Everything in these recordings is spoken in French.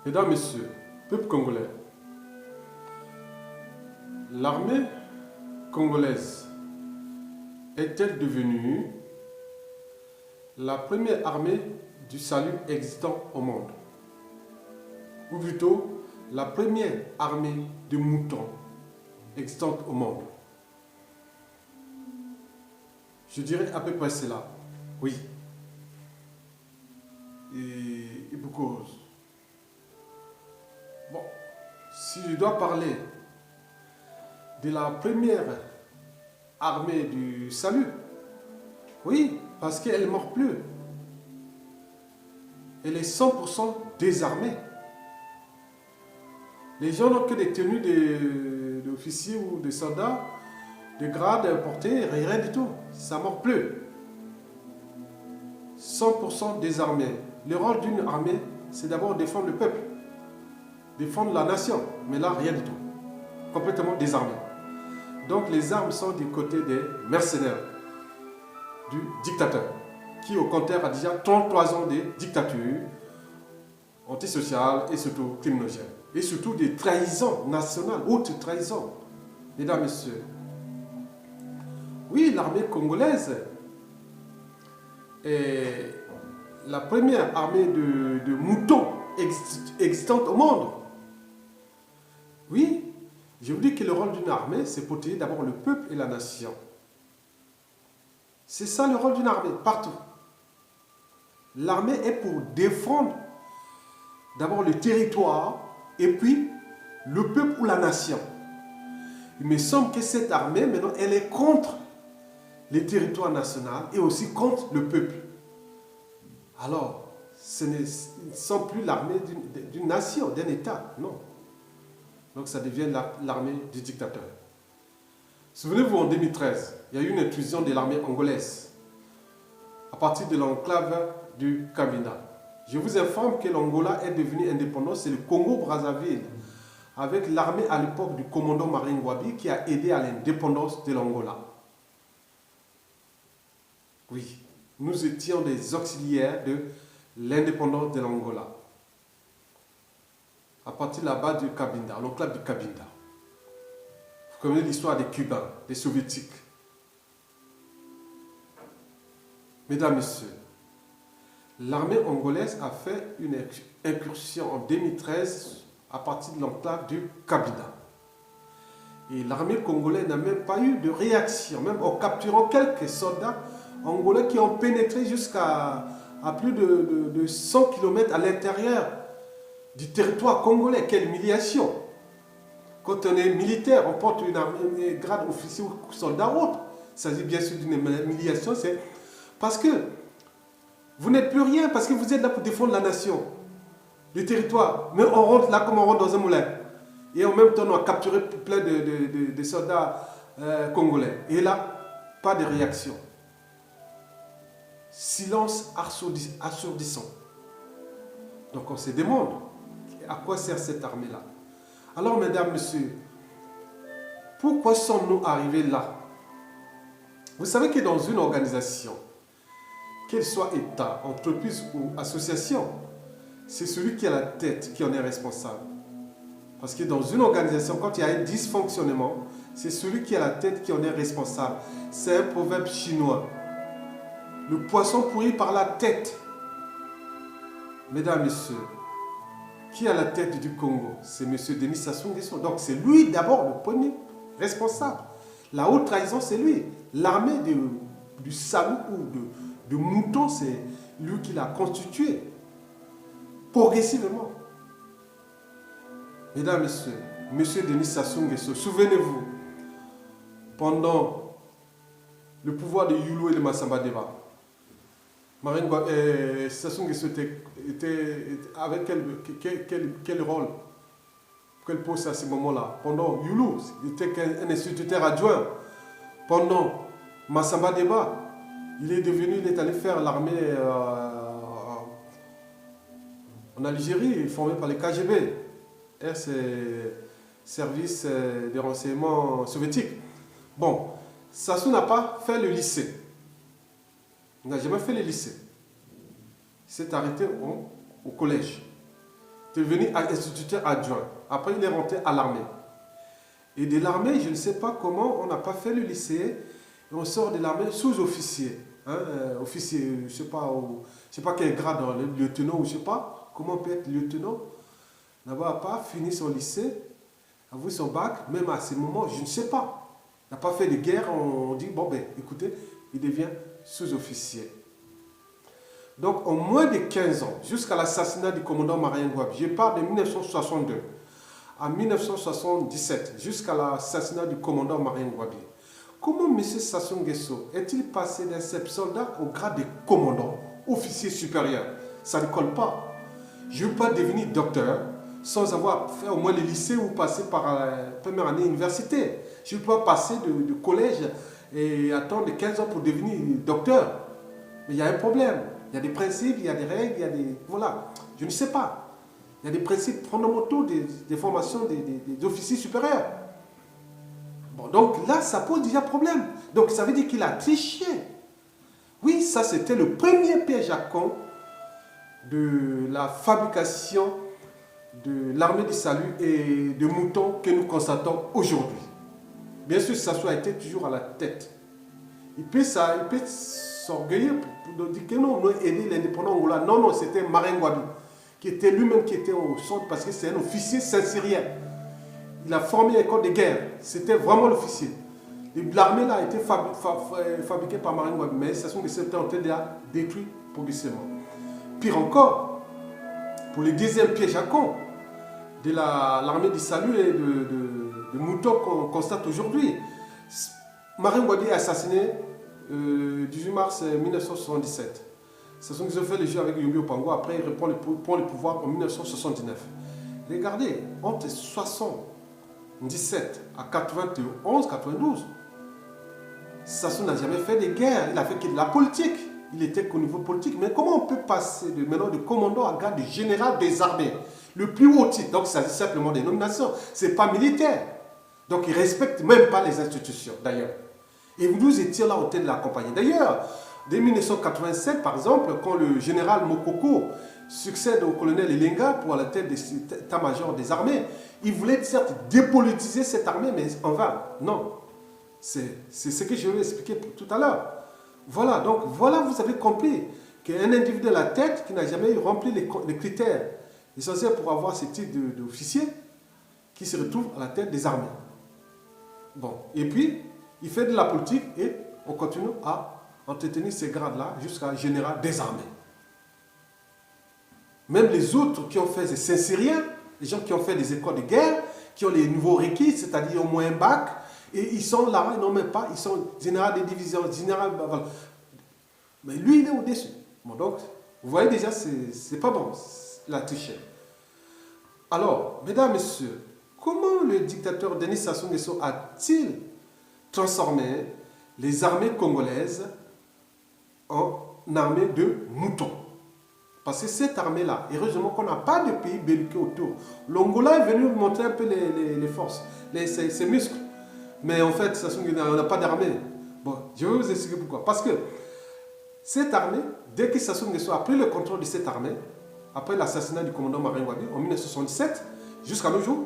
Mesdames, Messieurs, peuple congolais, l'armée congolaise est-elle devenue la première armée du salut existant au monde? Ou plutôt, la première armée de moutons existante au monde? Je dirais à peu près cela. Oui. Et pour cause. Bon, si je dois parler de la première armée du salut, oui, parce qu'elle ne mord plus. Elle est 100% désarmée. Les gens n'ont que des tenues d'officiers ou de soldats, de grade portés, rien du tout. Ça ne mord plus. 100% désarmée. Le rôle d'une armée, c'est d'abord défendre le peuple, défendre la nation. Mais là, rien du tout. Complètement désarmée. Donc les armes sont du côté des mercenaires, du dictateur, qui au contraire a déjà 33 ans de dictature antisociale et surtout criminogène. Et surtout des trahisons nationales, haute trahison. Mesdames, Messieurs, oui, l'armée congolaise est la première armée de moutons existante au monde. Oui, je vous dis que le rôle d'une armée, c'est protéger d'abord le peuple et la nation. C'est ça le rôle d'une armée, partout. L'armée est pour défendre d'abord le territoire et puis le peuple ou la nation. Il me semble que cette armée, maintenant, elle est contre les territoires nationaux et aussi contre le peuple. Alors, ce ne sont plus l'armée d'une nation, d'un État, non. Donc ça devient l'armée du dictateur. Souvenez-vous, en 2013, il y a eu une intrusion de l'armée angolaise à partir de l'enclave du Cabinda. Je vous informe que l'Angola est devenue indépendante, c'est le Congo-Brazzaville, avec l'armée à l'époque du commandant Marine Ngouabi qui a aidé à l'indépendance de l'Angola. Oui, nous étions des auxiliaires de l'indépendance de l'Angola. À partir là-bas du Cabinda, l'enclave du Cabinda. Vous connaissez l'histoire des Cubains, des Soviétiques. Mesdames, Messieurs, l'armée angolaise a fait une incursion en 2013 à partir de l'enclave du Cabinda. Et l'armée congolaise n'a même pas eu de réaction, même en capturant quelques soldats angolais qui ont pénétré jusqu'à plus de 100 km à l'intérieur du territoire congolais. Quelle humiliation! Quand on est militaire, on porte une grade officier ou soldat ou autre. Il s'agit bien sûr d'une humiliation, c'est parce que vous n'êtes plus rien, parce que vous êtes là pour défendre la nation, le territoire. Mais on rentre là comme on rentre dans un moulin. Et en même temps, on a capturé plein de soldats congolais. Et là, pas de réaction. Silence assourdissant. Donc on se demande à quoi sert cette armée-là. Alors, mesdames, messieurs, pourquoi sommes-nous arrivés là? Vous savez que dans une organisation, qu'elle soit État, entreprise ou association, c'est celui qui a la tête qui en est responsable. Parce que dans une organisation, quand il y a un dysfonctionnement, c'est celui qui a la tête qui en est responsable. C'est un proverbe chinois. Le poisson pourrit par la tête. Mesdames, Messieurs, qui a la tête du Congo? C'est M. Denis Sassou Nguesso. Donc c'est lui d'abord le premier responsable. La haute trahison, c'est lui. L'armée du salut ou de moutons, c'est lui qui l'a constituée. Progressivement. Mesdames, Messieurs, M. Denis Sassou Nguesso, souvenez-vous, pendant le pouvoir de Yulu et de Massamba Deba, Sassou Nguesso était avec quel rôle, quel poste à ce moment-là? Pendant Yulu, il était un instituteur adjoint. Pendant Massamba Deba, il est allé faire l'armée en Algérie, formé par les KGB. C'est service de renseignement soviétique. Bon, Sassou n'a pas fait le lycée. Il n'a jamais fait le lycée. Il s'est arrêté au collège. devenu instituteur adjoint. Après, il est rentré à l'armée. Et de l'armée, je ne sais pas comment, on n'a pas fait le lycée, et on sort de l'armée sous-officier. Hein, officier, je ne sais pas quel grade, le lieutenant ou je ne sais pas, comment on peut être lieutenant. N'a pas fini son lycée, a vu son bac, même à ce moment, je ne sais pas. Il n'a pas fait de guerre, on dit, bon ben, écoutez, il devient sous-officier. Donc, en moins de 15 ans, jusqu'à l'assassinat du commandant Marien Ngouabi, je parle de 1962 à 1977, jusqu'à l'assassinat du commandant Marien Ngouabi, comment M. Sassou Nguesso est-il passé d'un simple soldat au grade de commandant, officier supérieur? Ça ne colle pas. Je ne veux pas devenir docteur sans avoir fait au moins le lycée ou passer par la première année université. Je ne veux pas passer de collège et attendre 15 ans pour devenir docteur. Mais il y a un problème. Il y a des principes, il y a des règles, il y a des... Voilà. Je ne sais pas. Il y a des principes fondamentaux des formations des officiers supérieurs. Bon, donc là, ça pose déjà problème. Donc ça veut dire qu'il a triché. Oui, ça c'était le premier piège à con de la fabrication de l'armée du salut et de moutons que nous constatons aujourd'hui. Bien sûr, Sassou a été toujours à la tête. Il peut s'orgueillir pour dire que non, on a aidé l'indépendant angolais. Non, non, c'était Marien Ngouabi, qui était lui-même qui était au centre parce que c'est un officier saint-syrien. Il a formé l'école de guerre. C'était vraiment l'officier. L'armée là a été fabriquée par Marien Ngouabi, mais Sassou Nguesso était en train de la détruire progressivement. Pire encore, pour le deuxième piège à con de l'armée du salut et de moutons qu'on constate aujourd'hui, Marien Ngouabi est assassiné le 18 mars 1977. Sassou Nguesso fait le jeu avec Yumi Opango, après il prend le pouvoir en 1979. Regardez, entre 1977 à 91, 92, Sassou n'a jamais fait de guerre, il a fait que de la politique. Il était qu'au niveau politique. Mais comment on peut passer maintenant de commandant à grade de général des armées? Le plus haut titre, donc c'est simplement des nominations, ce n'est pas militaire. Donc il ne respecte même pas les institutions d'ailleurs. Et vous étiez là au tête de la compagnie. D'ailleurs, dès 1987 par exemple, quand le général Mokoko succède au colonel Elenga pour la tête de l'état-major des armées, il voulait certes dépolitiser cette armée, mais en vain. Non. C'est ce que je vais expliquer tout à l'heure. Voilà, donc voilà, vous avez compris qu'un individu à la tête qui n'a jamais rempli les critères essentiels pour avoir ce titre d'officier, qui se retrouve à la tête des armées. Bon, et puis, il fait de la politique et on continue à entretenir ces grades-là jusqu'à général des armées. Même les autres qui ont fait des Saint-Syriens, les gens qui ont fait des écoles de guerre, qui ont les nouveaux requis, c'est-à-dire au moins un bac, et ils sont là, ils n'ont même pas, ils sont général des divisions, général... Voilà. Mais lui, il est au-dessus. Bon, donc, vous voyez déjà, c'est pas bon, la tricherie. Alors, mesdames, messieurs, comment le dictateur Denis Sassou Nguesso a-t-il transformé les armées congolaises en armée de moutons? Parce que cette armée-là, heureusement qu'on n'a pas de pays belliqueux autour. L'Angola est venu montrer un peu les forces, ses muscles. Mais en fait, on n'a pas d'armée. Bon, je vais vous expliquer pourquoi. Parce que cette armée, dès que Sassou Nguesso a pris le contrôle de cette armée, après l'assassinat du commandant Marien Ngouabi en 1977, jusqu'à nos jours,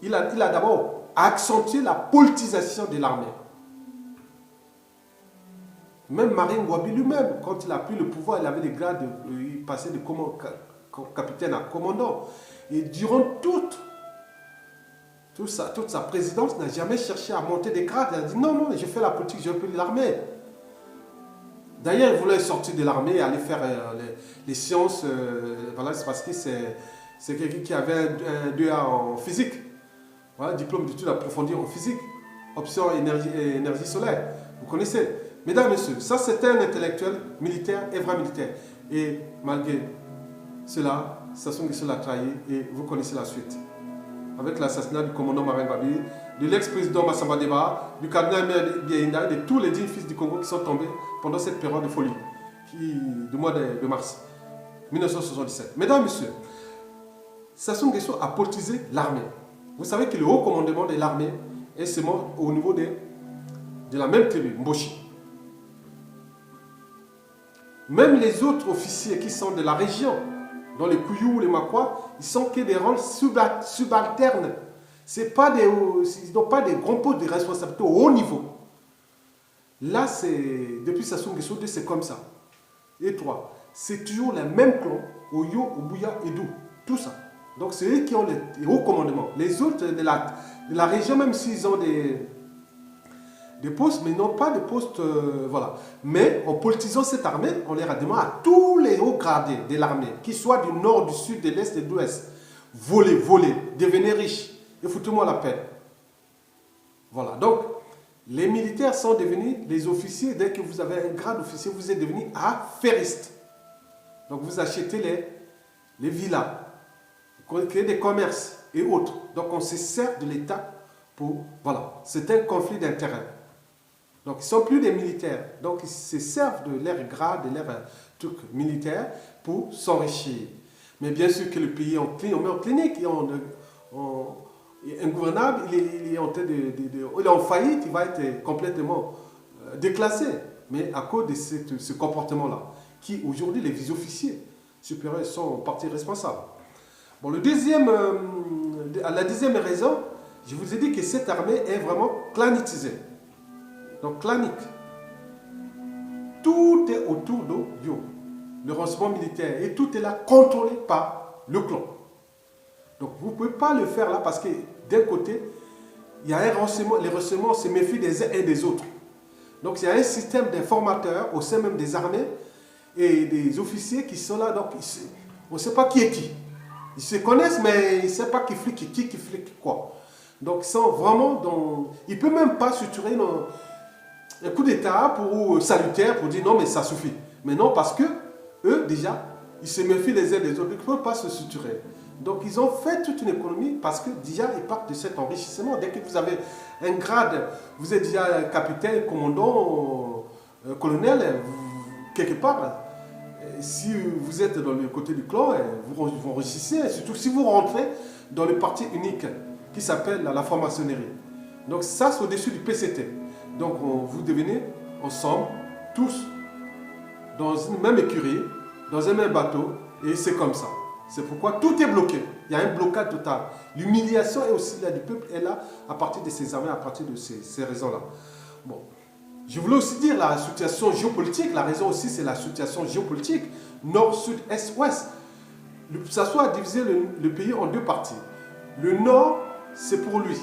il a d'abord accentué la politisation de l'armée. Même Marien Ngouabi lui-même, quand il a pris le pouvoir, il avait des grades, il passait de capitaine à commandant. Et durant toute sa présidence, n'a jamais cherché à monter des grades. Il a dit non, non, je fais la politique, je veux l'armée. D'ailleurs, il voulait sortir de l'armée et aller faire les sciences. Voilà, c'est parce que c'est quelqu'un qui avait un 2A en physique. Voilà, diplôme d'études approfondies en physique. Option énergie solaire. Vous connaissez. Mesdames, messieurs, ça c'était un intellectuel militaire et vrai militaire. Et malgré cela, Sassou Nguesso l'a trahi et vous connaissez la suite. Avec l'assassinat du commandant Marien Ngouabi, de l'ex-président Massamba Deba, du cardinal Biaïnda et de tous les 10 fils du Congo qui sont tombés pendant cette période de folie du mois de mars 1977. Mesdames, messieurs, Sassou Nguesso a politisé l'armée. Vous savez que le haut commandement de l'armée est seulement au niveau de la même tribu, Mboshi. Même les autres officiers qui sont de la région dans les Kouyou, les Makwa, ils sont que des rôles subalternes. C'est pas des, ils n'ont pas des grands postes de responsabilité au haut niveau. Là, depuis Sassou Nguesso, c'est comme ça. Et toi, c'est toujours le même clan, Oyo, Obuya, Edou, tout ça. Donc c'est eux qui ont les hauts commandements. Les autres de la région, même s'ils ont des postes, mais n'ont pas de postes, voilà. Mais en politisant cette armée, on les a demandé à tous les hauts gradés de l'armée, qu'ils soient du nord, du sud, de l'est et de l'ouest, voler, devenir riches, et foutez-moi la paix. Voilà, donc les militaires sont devenus les officiers. Dès que vous avez un grade d'officier, vous êtes devenu affairiste. Donc vous achetez les villas, vous créez des commerces et autres. Donc on se sert de l'État pour... Voilà, c'est un conflit d'intérêts. Donc ils ne sont plus des militaires. Donc ils se servent de leur grade, de leur truc militaire pour s'enrichir. Mais bien sûr que le pays on met en clinique, ingouvernable, il est en faillite, il va être complètement déclassé. Mais à cause de ce comportement-là, qui aujourd'hui, les officiers supérieurs sont en partie responsables. Bon, la deuxième raison, je vous ai dit que cette armée est vraiment clanitisée. Donc clanique. Tout est autour de le renseignement militaire, et tout est là contrôlé par le clan. Donc vous ne pouvez pas le faire là parce que d'un côté, il y a un renseignement, les renseignements se méfient des uns et des autres. Donc il y a un système d'informateurs au sein même des armées et des officiers qui sont là. Donc on ne sait pas qui est qui. Ils se connaissent mais ils ne savent pas qui flique quoi. Donc ils sont vraiment dans... Ils ne peuvent même pas suturer un coup d'état pour salutaire pour dire non mais ça suffit. Mais non, parce que eux déjà, ils se méfient les uns des autres. Ils ne peuvent pas se suturer. Donc ils ont fait toute une économie parce que déjà ils partent de cet enrichissement. Dès que vous avez un grade, vous êtes déjà capitaine, commandant, colonel, quelque part. Si vous êtes dans le côté du clan, vous enrichissez. Surtout si vous rentrez dans le parti unique qui s'appelle la franc-maçonnerie. Donc ça c'est au-dessus du PCT. Donc vous devenez ensemble, tous, dans une même écurie, dans un même bateau, et c'est comme ça. C'est pourquoi tout est bloqué. Il y a un blocage total. L'humiliation est aussi là du peuple est là à partir de ces armées, à partir de ces raisons-là. Bon. Je voulais aussi dire la situation géopolitique. La raison aussi, c'est la situation géopolitique. Nord, sud, est, ouest. Ça soit diviser le pays en deux parties. Le nord, c'est pour lui.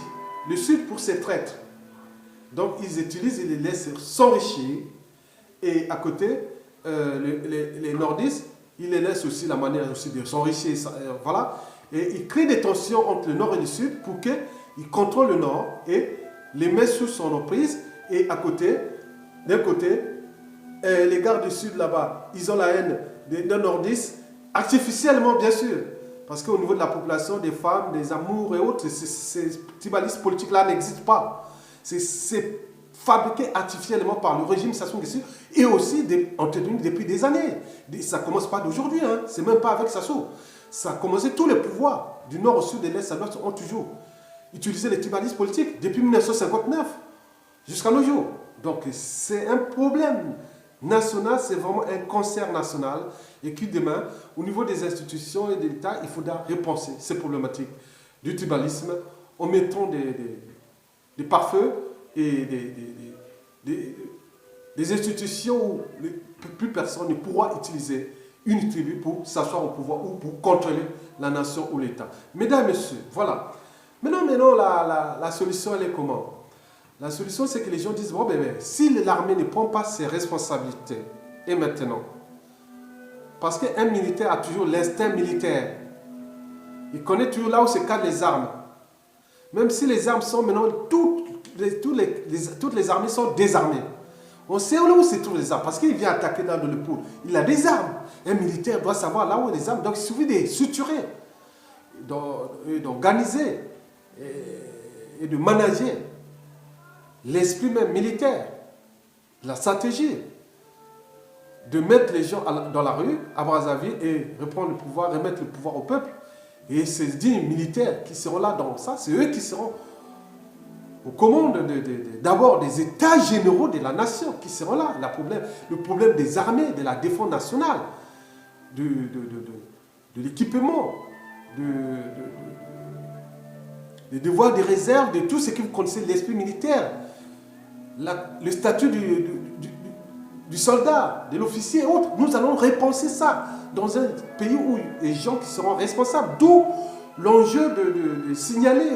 Le sud, pour ses traîtres. Donc, ils utilisent, ils les laissent s'enrichir. Et à côté, les nordistes, il les laisse aussi la manière aussi de s'enrichir, voilà. Et il crée des tensions entre le nord et le sud pour qu'il contrôle le nord et les met sous son emprise. Et à côté, d'un côté, les gars du sud là-bas, ils ont la haine des nordistes, artificiellement bien sûr. Parce qu'au niveau de la population, des femmes, des amours et autres, ces tribalistes politiques-là n'existent pas. C'est fabriqué artificiellement par le régime Sassou Nguesso et aussi entretenu depuis des années. Ça ne commence pas d'aujourd'hui, hein. C'est même pas avec Sassou. Ça a commencé, tous les pouvoirs du nord au sud, de l'est à l'ouest ont toujours utilisé les tribalistes politiques depuis 1959 jusqu'à nos jours. Donc c'est un problème national, c'est vraiment un cancer national et qui demain, au niveau des institutions et de l'État, il faudra repenser ces problématiques du tribalisme en mettant des pare-feux et des institutions où plus personne ne pourra utiliser une tribu pour s'asseoir au pouvoir ou pour contrôler la nation ou l'État. Mesdames et messieurs, voilà. Maintenant la solution, elle est comment? La solution, c'est que les gens disent, bon, si l'armée ne prend pas ses responsabilités, et maintenant, parce qu'un militaire a toujours l'instinct militaire, il connaît toujours là où se cachent les armes. Même si les armes sont maintenant, toutes les armées sont désarmées. On sait où se trouvent les armes, parce qu'il vient attaquer dans le pôle. Il a des armes. Un militaire doit savoir là où il y a les armes. Donc il suffit de suturer, d'organiser et de manager l'esprit même militaire, la stratégie, de mettre les gens dans la rue, à Brazzaville, et reprendre le pouvoir, remettre le pouvoir au peuple. Et ces 10 militaires qui seront là dans ça, c'est eux qui seront aux commandes d'abord des états généraux de la nation qui seront là. Le problème des armées, de la défense nationale, du de l'équipement, des devoirs, des réserves, de tout ce que vous connaissez, l'esprit militaire, le statut du soldat, de l'officier et autres. Nous allons repenser ça dans un pays où les gens qui seront responsables. D'où l'enjeu de signaler,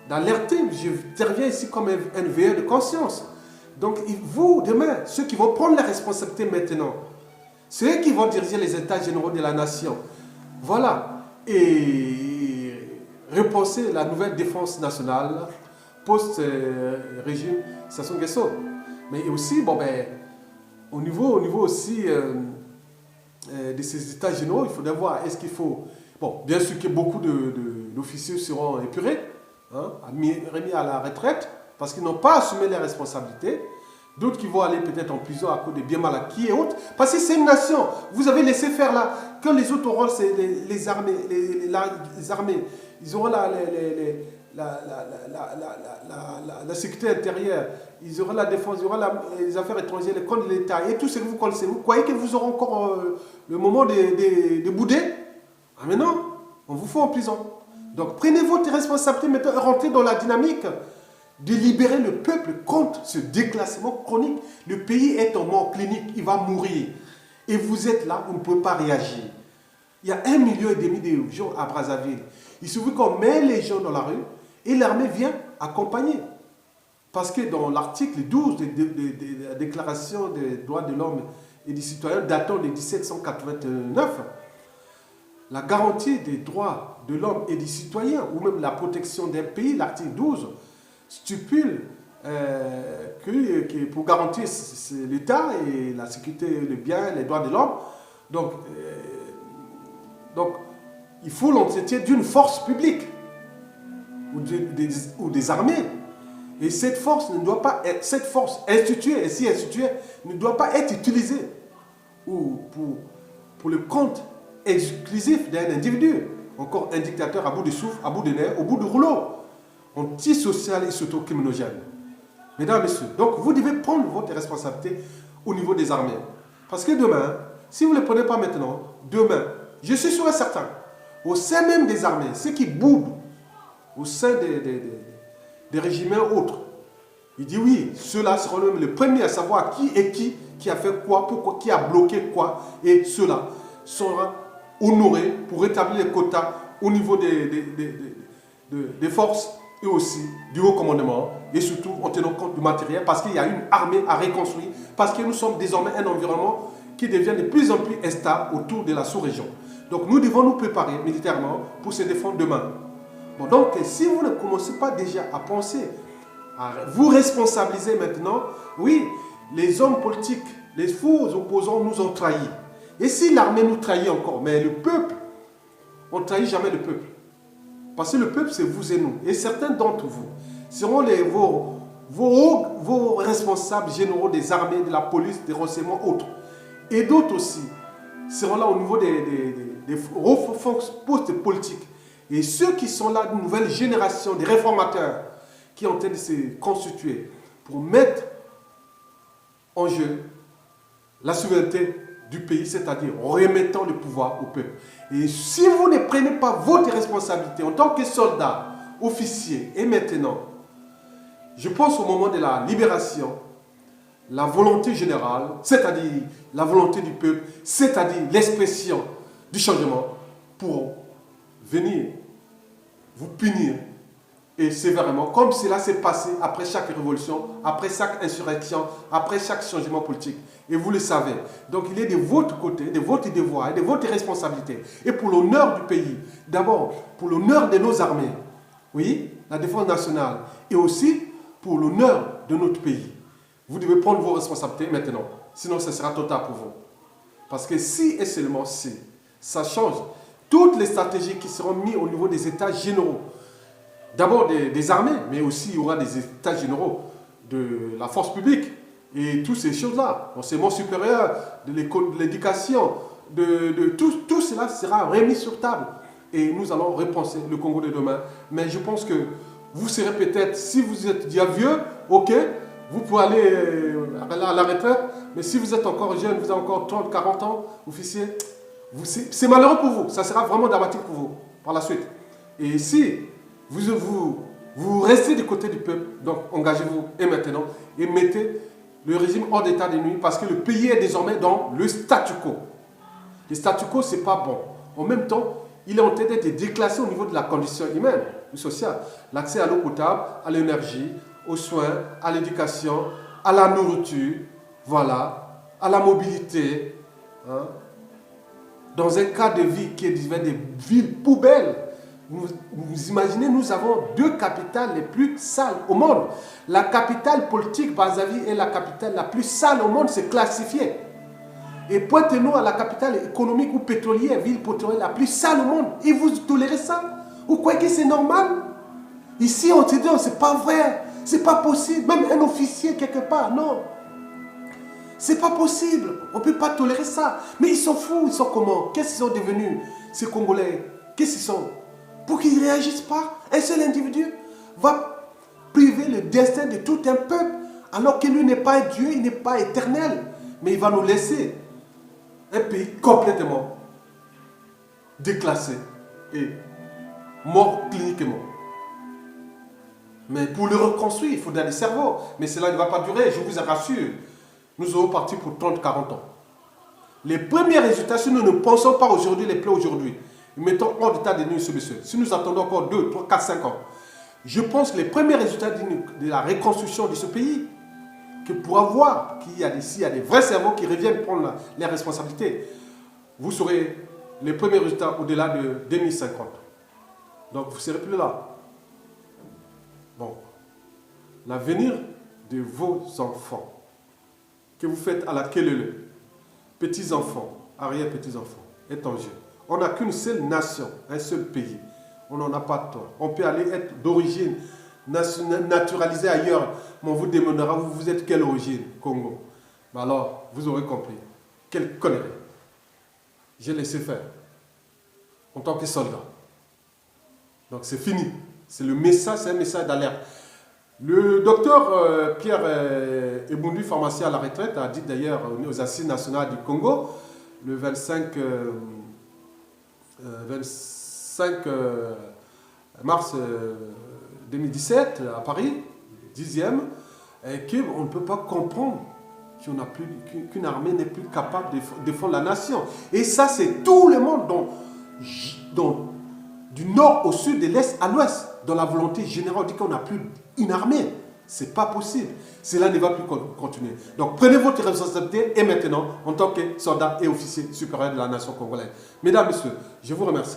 d'alerter. J'interviens ici comme un veilleur de conscience. Donc vous, demain, ceux qui vont prendre la responsabilité maintenant, ceux qui vont diriger les états généraux de la nation, voilà, et repenser la nouvelle défense nationale post-régime Sassou Nguesso. Mais aussi, bon, ben, au niveau aussi de ces états généraux, il faudra voir, est-ce qu'il faut... Bon, bien sûr que beaucoup d'officiers seront épurés, hein, remis à la retraite, parce qu'ils n'ont pas assumé les responsabilités. D'autres qui vont aller peut-être en prison à cause de biens mal acquis et autres. Parce que c'est une nation. Vous avez laissé faire là. Quand les autres auront les armées, les armées, ils auront la sécurité intérieure, ils auront la défense, ils auront les affaires étrangères, les comptes de l'État et tout ce que vous connaissez. Vous croyez que vous aurez encore le moment de bouder? Ah mais non, on vous fout en prison. Donc prenez votre responsabilité maintenant, rentrez dans la dynamique de libérer le peuple contre ce déclassement chronique. Le pays est en mort clinique, il va mourir. Et vous êtes là, vous ne pouvez pas réagir. Il y a 1,5 million de gens à Brazzaville. Il suffit qu'on met les gens dans la rue et l'armée vient accompagner. Parce que dans l'article 12 de la Déclaration des droits de l'homme et des citoyens datant de 1789, la garantie des droits de l'homme et des citoyens, ou même la protection d'un pays, l'article 12, stipule que pour garantir l'État et la sécurité, le bien, les droits de l'homme, donc il faut l'entretien d'une force publique ou des armées. Et cette force ne doit pas être, cette force instituée, et si instituée, ne doit pas être utilisée pour le compte exclusif d'un individu, encore un dictateur à bout de souffle, à bout de nerfs, au bout du rouleau, antisocial et surtout criminogène. Mesdames, Messieurs, donc vous devez prendre votre responsabilité au niveau des armées. Parce que demain, si vous ne le prenez pas maintenant, demain, je suis sûr et certain, au sein même des armées, ceux qui boudent, au sein des régiments autres, il dit oui, ceux-là seront même les premiers à savoir qui est qui a fait quoi, pourquoi, qui a bloqué quoi, et ceux-là seront honorés pour rétablir les quotas au niveau des forces et aussi du haut commandement, et surtout en tenant compte du matériel, parce qu'il y a une armée à reconstruire, parce que nous sommes désormais un environnement qui devient de plus en plus instable autour de la sous-région. Donc nous devons nous préparer militairement pour se défendre demain. Bon, donc si vous ne commencez pas déjà à penser, à vous responsabiliser maintenant, oui, les hommes politiques, les faux opposants nous ont trahis. Et si l'armée nous trahit encore, mais le peuple, on ne trahit jamais le peuple. Parce que le peuple, c'est vous et nous. Et certains d'entre vous seront vos responsables généraux des armées, de la police, des renseignements, autres. Et d'autres aussi seront là au niveau des postes politiques. Et ceux qui sont là, d'une nouvelle génération, des réformateurs, qui sont en train de se constituer pour mettre en jeu la souveraineté du pays, c'est-à-dire en remettant le pouvoir au peuple. Et si vous ne prenez pas votre responsabilité en tant que soldat, officier, et maintenant, je pense au moment de la libération, la volonté générale, c'est-à-dire la volonté du peuple, c'est-à-dire l'expression du changement, pour venir vous punir et sévèrement, comme cela s'est passé après chaque révolution, après chaque insurrection, après chaque changement politique. Et vous le savez. Donc il est de votre côté, de votre devoir et de votre responsabilité. Et pour l'honneur du pays, d'abord pour l'honneur de nos armées, oui, la défense nationale, et aussi pour l'honneur de notre pays. Vous devez prendre vos responsabilités maintenant, sinon ce sera total pour vous. Parce que si et seulement si, ça change toutes les stratégies qui seront mises au niveau des états généraux, d'abord des armées, mais aussi il y aura des états généraux de la force publique et toutes ces choses-là, l'enseignement supérieur, de l'éducation, tout cela sera remis sur table et nous allons repenser le Congo de demain. Mais je pense que vous serez peut-être, si vous êtes déjà vieux, ok, vous pouvez aller à la retraite, mais si vous êtes encore jeune, vous avez encore 30, 40 ans, officier, c'est malheureux pour vous. Ça sera vraiment dramatique pour vous par la suite. Et si vous restez du côté du peuple, donc engagez-vous et maintenant et mettez le régime hors d'état de nuire parce que le pays est désormais dans le statu quo. Le statu quo, ce n'est pas bon. En même temps, il est en train d'être déclassé au niveau de la condition humaine ou sociale. L'accès à l'eau potable, à l'énergie, aux soins, à l'éducation, à la nourriture, voilà, à la mobilité. Hein. Dans un cas de vie qui est des villes poubelles, vous imaginez, nous avons 2 capitales les plus sales au monde. La capitale politique, Brazzaville, est la capitale la plus sale au monde, c'est classifié. Et pointez-nous à la capitale économique ou pétrolière, ville pétrolière la plus sale au monde. Et vous tolérez ça? Vous croyez que c'est normal? Ici, on te dit, c'est pas vrai, c'est pas possible. Même un officier quelque part, non. C'est pas possible, on ne peut pas tolérer ça. Mais ils sont fous, ils sont comment? Qu'est-ce qu'ils sont devenus, ces Congolais? Qu'est-ce qu'ils sont? Pour qu'ils ne réagissent pas, un seul individu va priver le destin de tout un peuple, alors que lui n'est pas un Dieu, il n'est pas éternel. Mais il va nous laisser un pays complètement déclassé et mort cliniquement. Mais pour le reconstruire, il faudra des cerveaux. Mais cela ne va pas durer, je vous rassure. Nous aurons parti pour 30-40 ans. Les premiers résultats, si nous ne pensons pas aujourd'hui, les plaies aujourd'hui, mettons hors d'état de nuire ce monsieur. Si nous attendons encore 2, 3, 4, 5 ans, je pense que les premiers résultats de la reconstruction de ce pays, que pour avoir qu'il y a des vrais cerveaux qui reviennent prendre les responsabilités, vous saurez les premiers résultats au-delà de 2050. Donc vous ne serez plus là. Bon, l'avenir de vos enfants, que vous faites à la Kelele, petits-enfants, arrière-petits-enfants, est en jeu. On n'a qu'une seule nation, un seul pays. On n'en a pas tant. On peut aller être d'origine naturalisé ailleurs, mais on vous demandera, vous êtes quelle origine, Congo? Mais alors, vous aurez compris. Quelle connerie. J'ai laissé faire. En tant que soldat. Donc c'est fini. C'est le message, c'est un message d'alerte. Le docteur Pierre Ebundu, pharmacien à la retraite, a dit d'ailleurs aux Assises nationales du Congo, le 25 mars 2017, à Paris, 10e, qu'on ne peut pas comprendre qu'une armée n'est plus capable de défendre la nation. Et ça, c'est tout le monde, du nord au sud, de l'est à l'ouest, dans la volonté générale, on dit qu'on n'a plus une armée. Ce n'est pas possible. Cela ne va plus continuer. Donc prenez votre responsabilité et maintenant, en tant que soldat et officier supérieur de la nation congolaise. Mesdames, Messieurs, je vous remercie.